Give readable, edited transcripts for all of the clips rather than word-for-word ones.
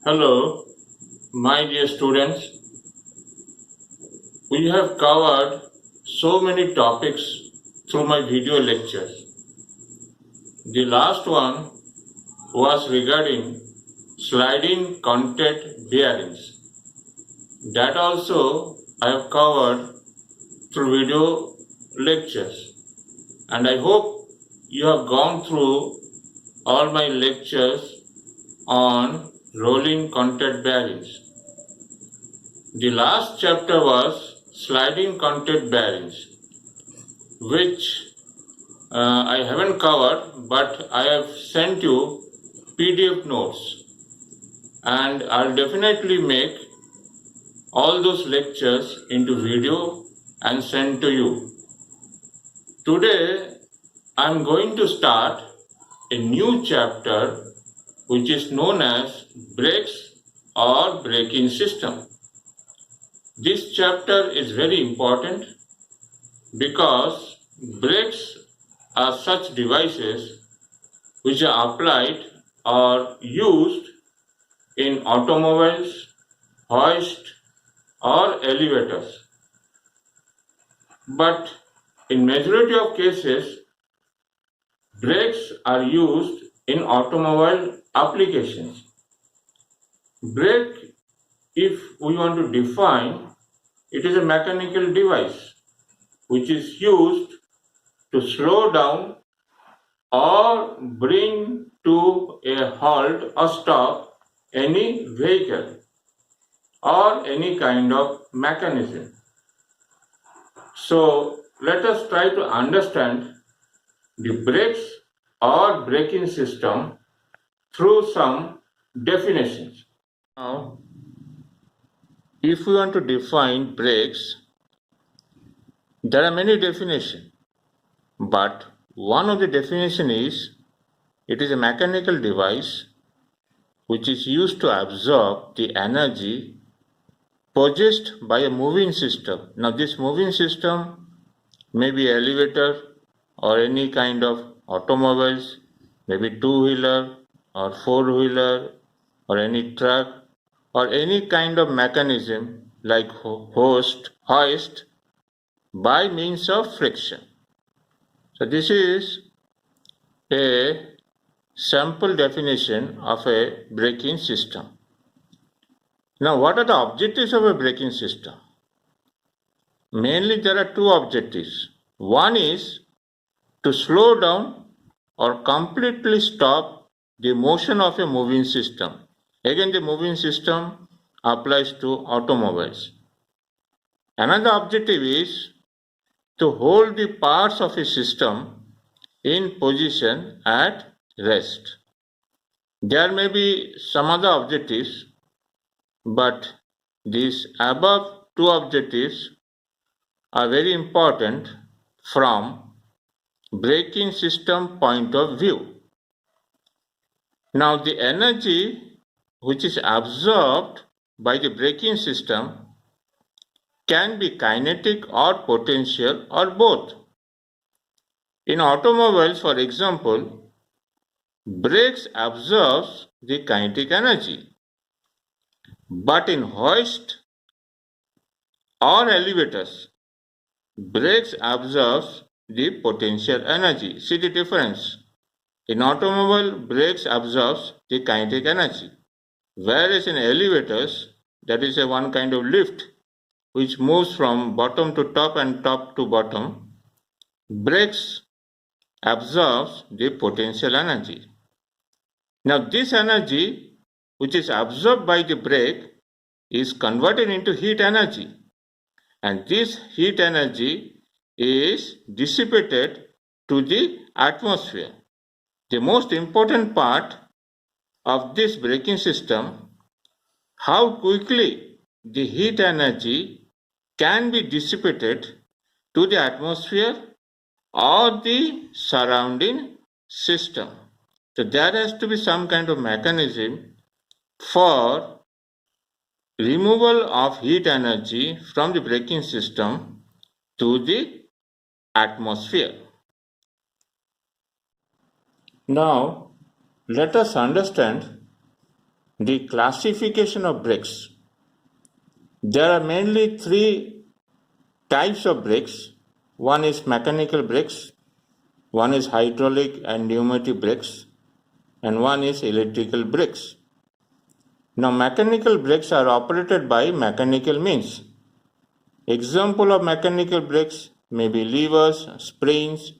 Hello, my dear students. We have covered so many topics through my video lectures. The last one was regarding sliding contact bearings. That also I have covered through video lectures. And I hope you have gone through all my lectures on rolling contact bearings. The last chapter was sliding contact bearings, which I haven't covered, but I have sent you PDF notes, and I'll definitely make all those lectures into video and send to you. Today, I'm going to start a new chapter which is known as brakes or braking system. This chapter is very important because brakes are such devices which are applied or used in automobiles, hoist or elevators. But in majority of cases, brakes are used in automobile applications. Brake, if we want to define, it is a mechanical device which is used to slow down or bring to a halt or stop any vehicle or any kind of mechanism. So let us try to understand the brakes or braking system through some definitions. Now, if we want to define brakes, there are many definitions, but one of the definition is it is a mechanical device which is used to absorb the energy possessed by a moving system. Now this moving system may be elevator or any kind of automobiles, maybe two-wheeler or four-wheeler or any truck or any kind of mechanism like hoist by means of friction. So this is a sample definition of a braking system. Now what are the objectives of a braking system? Mainly there are two objectives. One is to slow down or completely stop the motion of a moving system. Again, the moving system applies to automobiles. Another objective is to hold the parts of a system in position at rest. There may be some other objectives, but these above two objectives are very important from braking system point of view. Now the energy which is absorbed by the braking system can be kinetic or potential or both. In automobiles, for example, brakes absorbs the kinetic energy, but in hoist or elevators, brakes absorbs the potential energy. See the difference. In automobile, brakes absorbs the kinetic energy, whereas in elevators, that is a one kind of lift which moves from bottom to top and top to bottom, brakes absorbs the potential energy. Now this energy which is absorbed by the brake is converted into heat energy, and this heat energy is dissipated to the atmosphere. The most important part of this braking system, how quickly the heat energy can be dissipated to the atmosphere or the surrounding system. So there has to be some kind of mechanism for removal of heat energy from the braking system to the atmosphere. Now let us understand the classification of brakes. There are mainly three types of brakes. One is mechanical brakes, one is hydraulic and pneumatic brakes, and one is electrical brakes. Now, mechanical brakes are operated by mechanical means. Example of mechanical brakes may be levers, springs,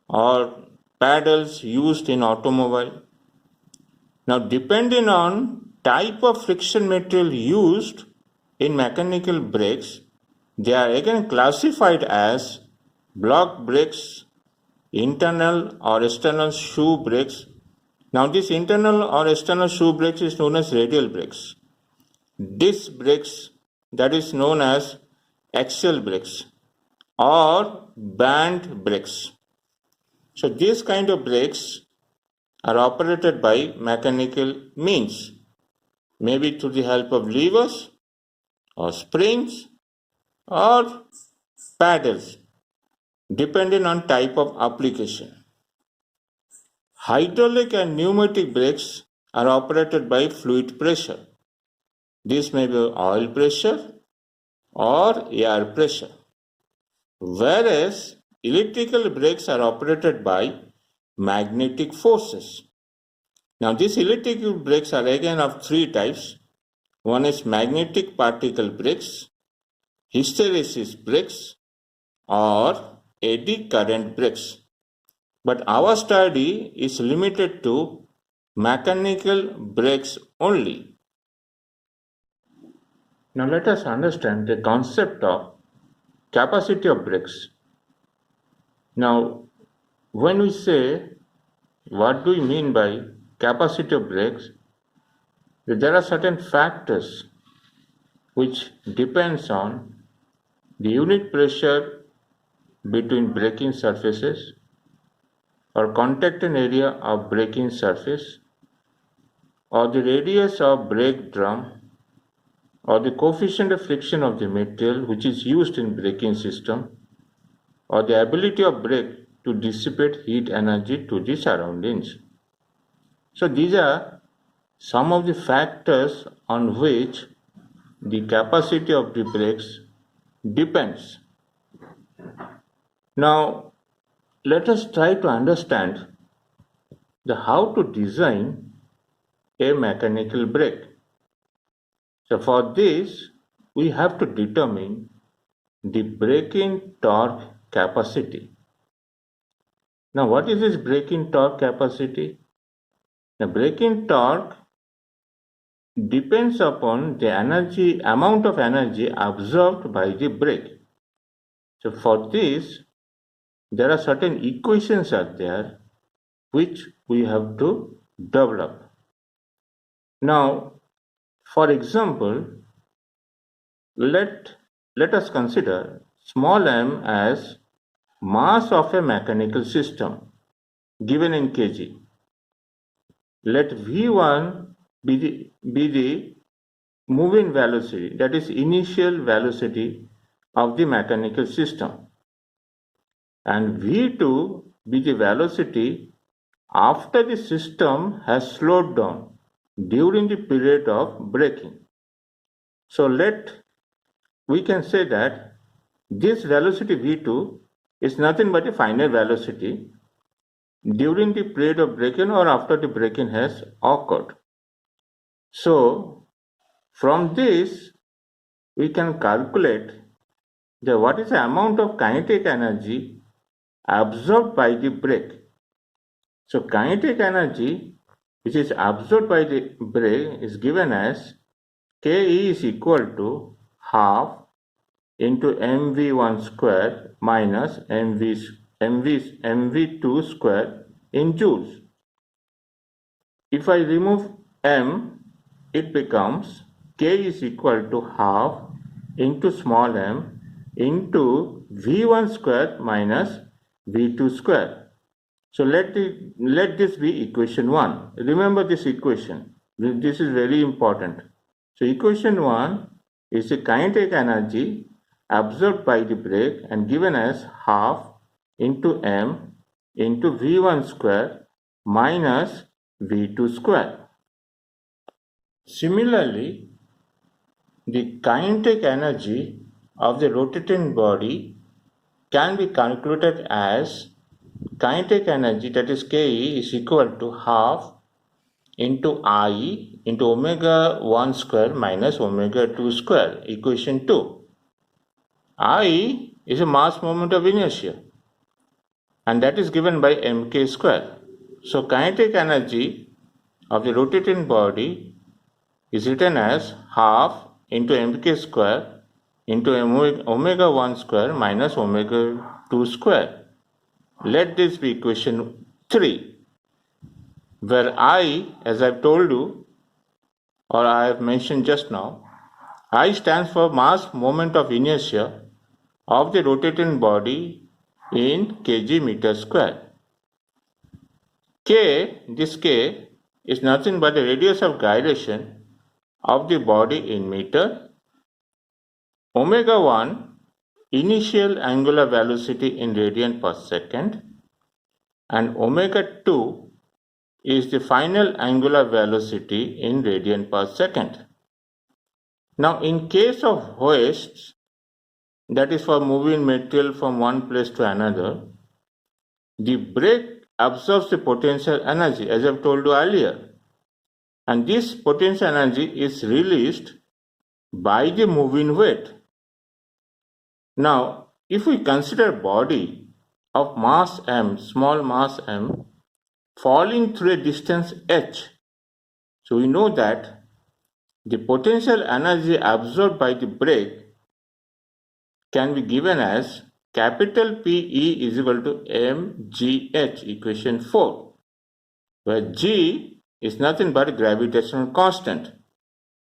or paddles used in automobile. Now, depending on type of friction material used in mechanical brakes, they are again classified as block brakes, internal or external shoe brakes. Now, this internal or external shoe brakes is known as radial brakes. Disc brakes, that is known as axial brakes or band brakes. So, these kind of brakes are operated by mechanical means, maybe through the help of levers or springs or paddles, depending on type of application. Hydraulic and pneumatic brakes are operated by fluid pressure. This may be oil pressure or air pressure. Whereas electrical brakes are operated by magnetic forces. Now, these electrical brakes are again of three types. One is magnetic particle brakes, hysteresis brakes, or eddy current brakes. But our study is limited to mechanical brakes only. Now, let us understand the concept of capacity of brakes. Now, when we say what do we mean by capacity of brakes, there are certain factors which depends on the unit pressure between braking surfaces or contacting area of braking surface or the radius of brake drum or the coefficient of friction of the material which is used in braking system or the ability of brake to dissipate heat energy to the surroundings. So these are some of the factors on which the capacity of the brakes depends. Now, let us try to understand how to design a mechanical brake. So for this, we have to determine the braking torque capacity. Now, what is this braking torque capacity? The braking torque depends upon the amount of energy absorbed by the brake. So for this, there are certain equations are there which we have to develop. Now, for example, let us consider small m as mass of a mechanical system given in kg. Let V1 be the moving velocity, that is initial velocity of the mechanical system, and V2 be the velocity after the system has slowed down during the period of braking. So we can say that this velocity V2 is nothing but a final velocity during the period of braking or after the braking has occurred. So from this we can calculate what is the amount of kinetic energy absorbed by the brake. So kinetic energy which is absorbed by the brake is given as Ke is equal to half into mv1 square minus mv2 square in joules. If I remove m, it becomes K is equal to half into small m into v1 square minus v2 square. So let this be equation 1. Remember this equation. This is very important. So equation 1 is the kinetic energy absorbed by the brake and given as half into m into v1 square minus v2 square. Similarly, the kinetic energy of the rotating body can be calculated as kinetic energy, that is Ke, is equal to half into I into omega 1 square minus omega 2 square, equation 2. I is a mass moment of inertia, and that is given by mk square. So kinetic energy of the rotating body is written as half into mk square into omega 1 square minus omega 2 square. Let this be equation 3, where I, as I've told you, or I have mentioned just now, I stands for mass moment of inertia of the rotating body in kg meter square. K, this K, is nothing but the radius of gyration of the body in meter. Omega 1, initial angular velocity in radian per second, and omega 2 is the final angular velocity in radian per second. Now, in case of hoists, that is for moving material from one place to another, the brake absorbs the potential energy, as I've told you earlier, and this potential energy is released by the moving weight. Now, if we consider body of mass m, small mass m, falling through a distance h, so we know that the potential energy absorbed by the brake can be given as capital PE is equal to mgh, equation 4, where g is nothing but gravitational constant,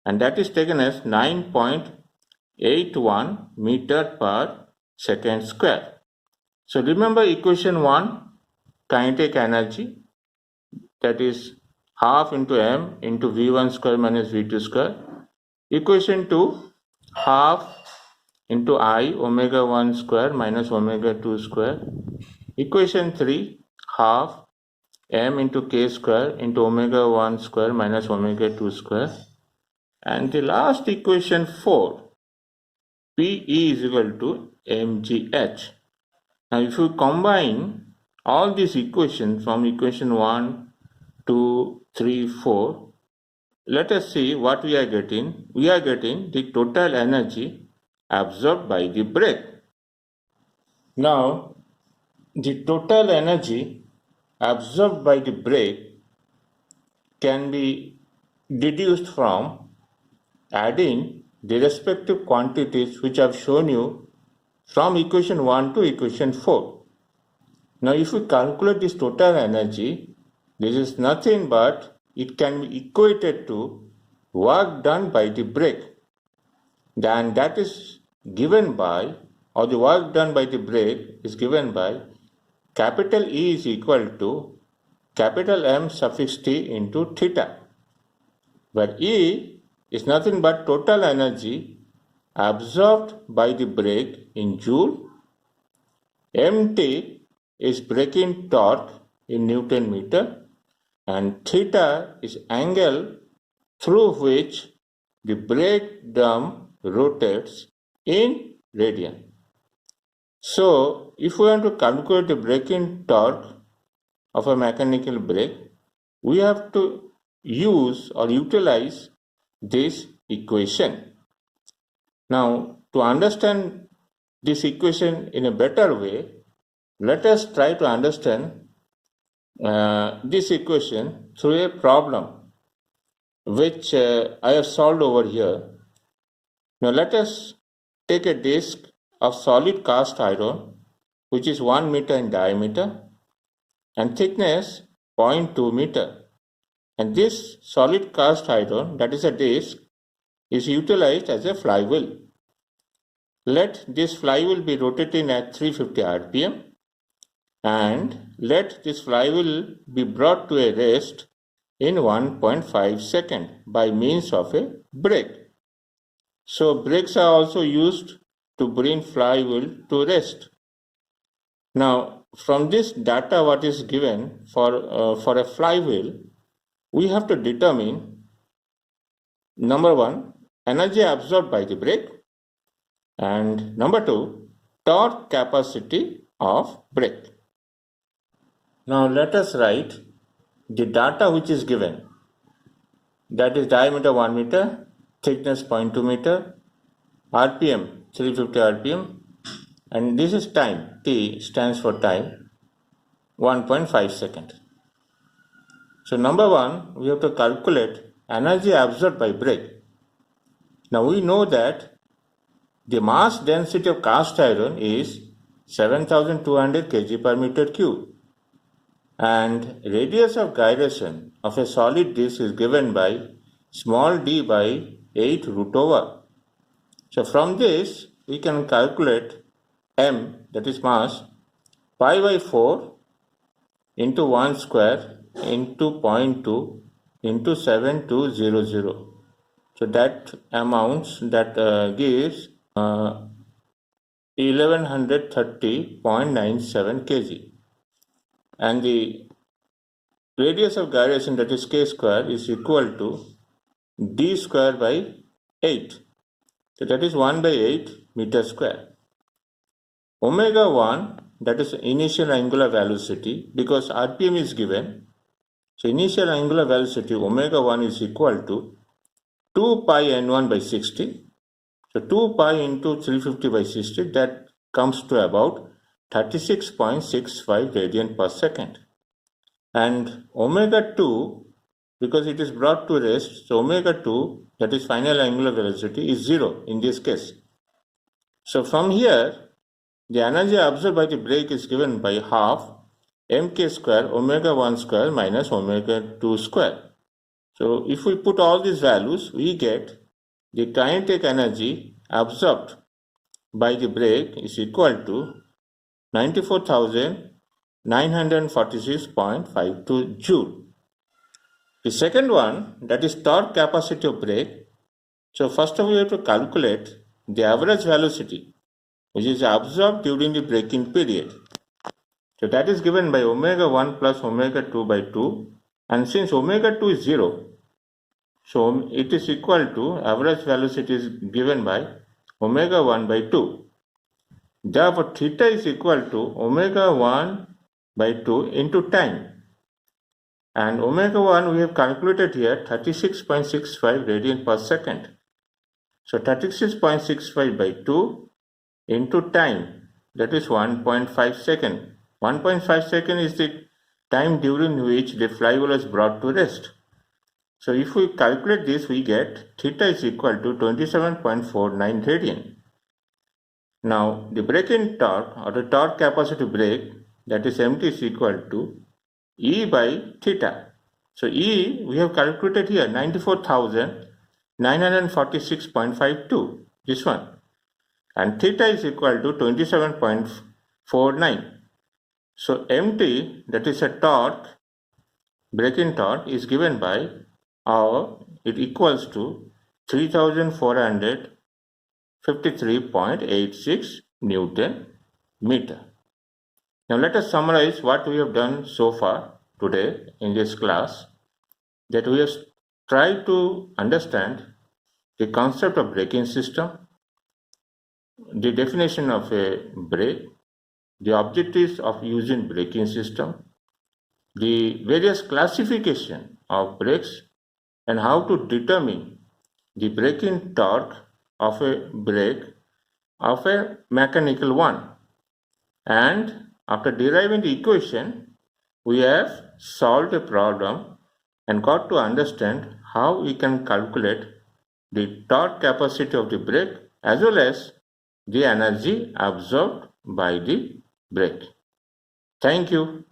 and that is taken as 9.81 meter per second square. So remember equation 1, kinetic energy, that is half into m into v1 square minus v2 square. Equation 2, half into I omega 1 square minus omega 2 square. Equation 3, half m into k square into omega 1 square minus omega 2 square. And the last equation 4, PE is equal to mgh. Now if you combine all these equations from equation 1, 2, 3, 4, let us see what we are getting. We are getting the total energy absorbed by the brake. Now, the total energy absorbed by the brake can be deduced from adding the respective quantities which I have shown you from equation 1 to equation 4. Now, if we calculate this total energy, this is nothing but it can be equated to work done by the brake. Then that is given by, or the work done by the brake is given by capital E is equal to capital M suffix T into theta, where E is nothing but total energy absorbed by the brake in joule, MT is braking torque in Newton meter, and theta is angle through which the brake drum rotates in radian. So, if we want to calculate the braking torque of a mechanical brake, we have to use or utilize this equation. Now, to understand this equation in a better way, let us try to understand this equation through a problem which I have solved over here. Now let us take a disc of solid cast iron which is 1 meter in diameter and thickness 0.2 meter, and this solid cast iron, that is a disc, is utilized as a flywheel. Let this flywheel be rotating at 350 rpm, and let this flywheel be brought to a rest in 1.5 seconds by means of a brake. So brakes are also used to bring flywheel to rest. Now, from this data what is given for a flywheel, we have to determine number one, energy absorbed by the brake, and number two, torque capacity of brake. Now let us write the data which is given. That is diameter 1 meter, thickness 0.2 meter, RPM 350 RPM, and this is time. T stands for time, 1.5 seconds. So number one, we have to calculate energy absorbed by brake. Now we know that the mass density of cast iron is 7200 kg per meter cube, and radius of gyration of a solid disc is given by small d by 8 root over. So from this we can calculate m, that is mass, pi by 4 into 1 square into 0.2 into 7200. So that amounts, that gives 1130.97 kg. And the radius of gyration, that is k square, is equal to d square by 8. So that is 1 by 8 meter square. Omega 1, that is initial angular velocity, because RPM is given. So initial angular velocity omega 1 is equal to 2 pi n1 by 60. So 2 pi into 350 by 60, that comes to about 36.65 radian per second. And omega 2, because it is brought to rest, so omega 2, that is final angular velocity, is 0 in this case. So from here, the energy absorbed by the brake is given by half mk square omega 1 square minus omega 2 square. So if we put all these values, we get the kinetic energy absorbed by the brake is equal to 94,946.52 joule. The second one, that is torque capacity of brake. So first of all, we have to calculate the average velocity which is absorbed during the braking period. So that is given by omega 1 plus omega 2 by 2, and since omega 2 is 0, so it is equal to, average velocity is given by omega 1 by 2. Therefore, theta is equal to omega 1 by 2 into time. And omega 1 we have calculated here 36.65 radian per second. So 36.65 by 2 into time, that is 1.5 second. 1.5 second is the time during which the flywheel is brought to rest. So if we calculate this, we get theta is equal to 27.49 radian. Now the braking torque, or the torque capacity brake, that is mt, is equal to E by theta. So E we have calculated here 94,946.52, this one, and theta is equal to 27.49. So mt, that is a torque, braking torque, is given by it equals to 3,453.86 Newton meter. Now let us summarize what we have done so far today in this class. That we have tried to understand the concept of braking system, the definition of a brake, the objectives of using braking system, the various classification of brakes, and how to determine the braking torque of a brake of a mechanical one. And after deriving the equation, we have solved a problem and got to understand how we can calculate the torque capacity of the brake as well as the energy absorbed by the brake. Thank you.